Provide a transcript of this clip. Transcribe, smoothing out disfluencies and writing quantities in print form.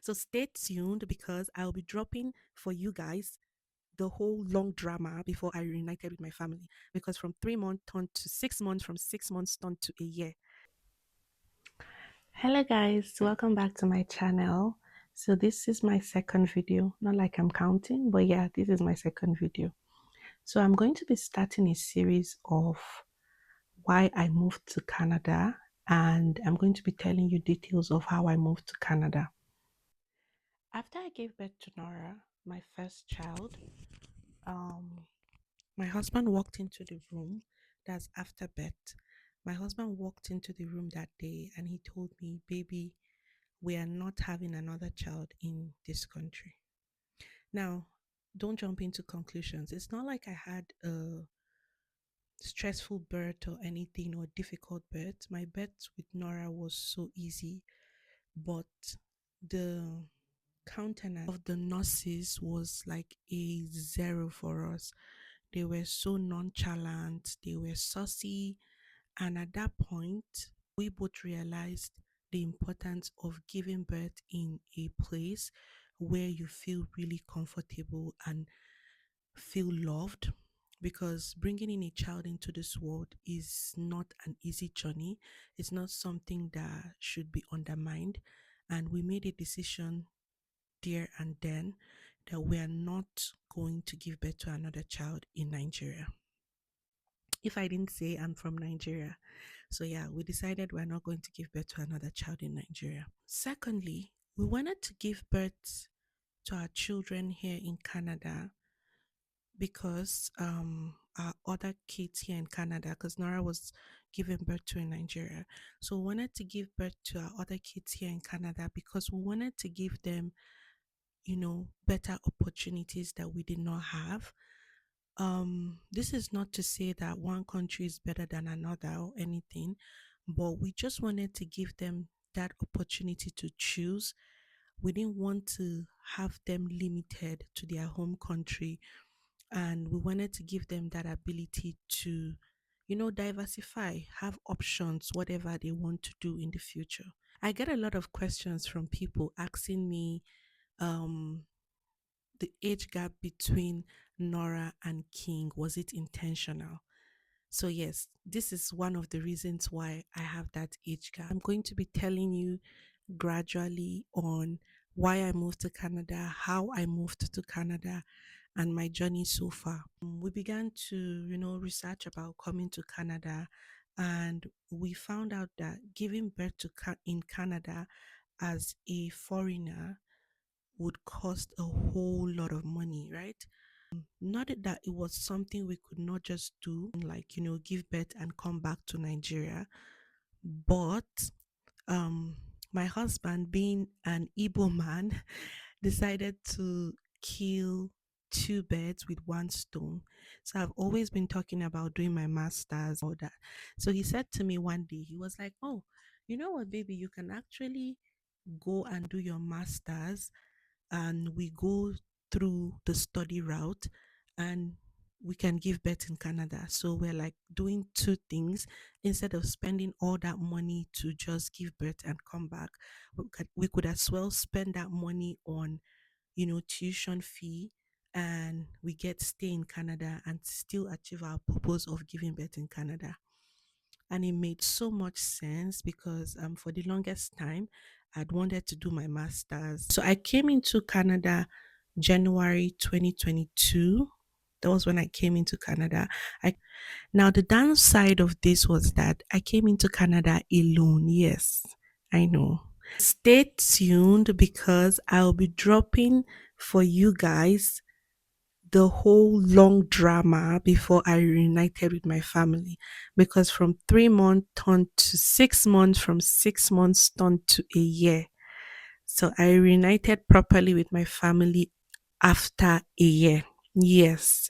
So stay tuned because I'll be dropping for you guys the whole long drama before I reunited with my family. Because from 3 months turned to 6 months, from 6 months turned to a year. Hello guys, welcome back to my channel. So this is my second video, not like I'm counting, but yeah, this is my second video. So I'm going to be starting a series of why I moved to Canada, and I'm going to be telling you details of how I moved to Canada. After I gave birth to Nora, my first child, um, my husband walked into the room. That's after birth. My husband walked into the room that day and he told me, "Baby, we are not having another child in this country." Now, don't jump into conclusions. It's not like I had a stressful birth or anything or difficult birth. My birth with Nora was so easy, but the countenance of the nurses was like a zero for us. They were so nonchalant, they were saucy, and at that point, we both realized the importance of giving birth in a place where you feel really comfortable and feel loved, because bringing in a child into this world is not an easy journey. It's not something that should be undermined. And we made a decision there and then that we are not going to give birth to another child in Nigeria. If I didn't say, I'm from Nigeria. So, yeah, we decided we're not going to give birth to another child in Nigeria. Secondly, we wanted to give birth to our children here in Canada because our other kids here in Canada, because Nora was giving birth to in Nigeria. So we wanted to give birth to our other kids here in Canada because we wanted to give them, better opportunities that we did not have. This is not to say that one country is better than another or anything, but we just wanted to give them that opportunity to choose. We didn't want to have them limited to their home country, and we wanted to give them that ability to, diversify, have options, whatever they want to do in the future. I get a lot of questions from people asking me um the age gap between Nora and King, was it intentional? So, yes, this is one of the reasons why I have that age gap. I'm going to be telling you gradually on why I moved to Canada, how I moved to Canada, and my journey so far. We began to, research about coming to Canada, and we found out that giving birth in Canada as a foreigner would cost a whole lot of money, right? Not that it was something we could not just do, like, give birth and come back to Nigeria, but um, my husband, being an Igbo man, decided to kill two birds with one stone. So I've always been talking about doing my master's, all that. So he said to me one day, he was like, "Oh, you know what, baby, you can actually go and do your master's, and we go through the study route, and we can give birth in Canada." So we're like doing two things. Instead of spending all that money to just give birth and come back, we could as well spend that money on, tuition fee, and we get stay in Canada and still achieve our purpose of giving birth in Canada. And it made so much sense because for the longest time I'd wanted to do my masters. So I came into Canada January 2022. That was when I came into Canada. I Now the downside of this was that I came into Canada alone. Yes, I know. Stay tuned because I'll be dropping for you guys the whole long drama before I reunited with my family. Because from 3 months turned to 6 months, from 6 months turned to a year. So I reunited properly with my family after a year. Yes.